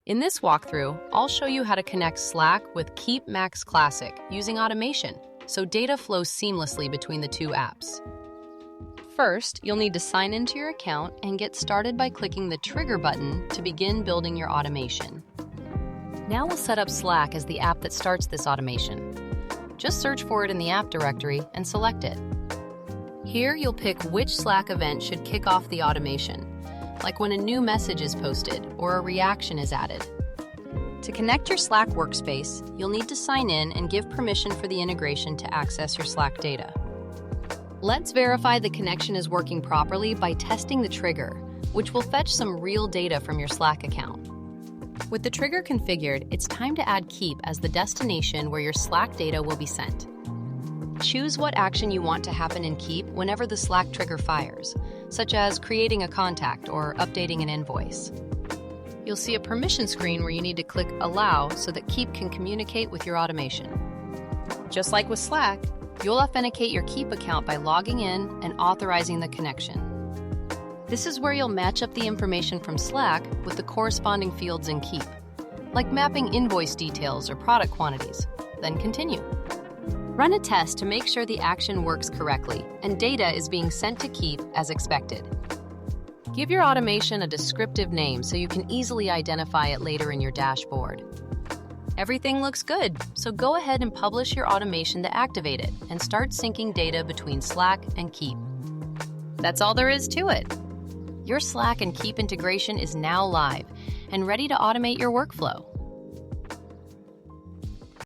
In this walkthrough, I'll show you how to connect Slack with Keap Max Classic using automation, so data flows seamlessly between the two apps. First, you'll need to sign into your account and get started by clicking the trigger button to begin building your automation. Now we'll set up Slack as the app that starts this automation. Just search for it in the app directory and select it. Here, you'll pick which Slack event should kick off the automation, like when a new message is posted or a reaction is added. To connect your Slack workspace, you'll need to sign in and give permission for the integration to access your Slack data. Let's verify the connection is working properly by testing the trigger, which will fetch some real data from your Slack account. With the trigger configured, it's time to add Keap as the destination where your Slack data will be sent. Choose what action you want to happen in Keap whenever the Slack trigger fires, such as creating a contact or updating an invoice. You'll see a permission screen where you need to click Allow so that Keap can communicate with your automation. Just like with Slack, you'll authenticate your Keap account by logging in and authorizing the connection. This is where you'll match up the information from Slack with the corresponding fields in Keap, like mapping invoice details or product quantities. Then continue. Run a test to make sure the action works correctly and data is being sent to Keap as expected. Give your automation a descriptive name so you can easily identify it later in your dashboard. Everything looks good, so go ahead and publish your automation to activate it and start syncing data between Slack and Keap. That's all there is to it. Your Slack and Keap integration is now live and ready to automate your workflow.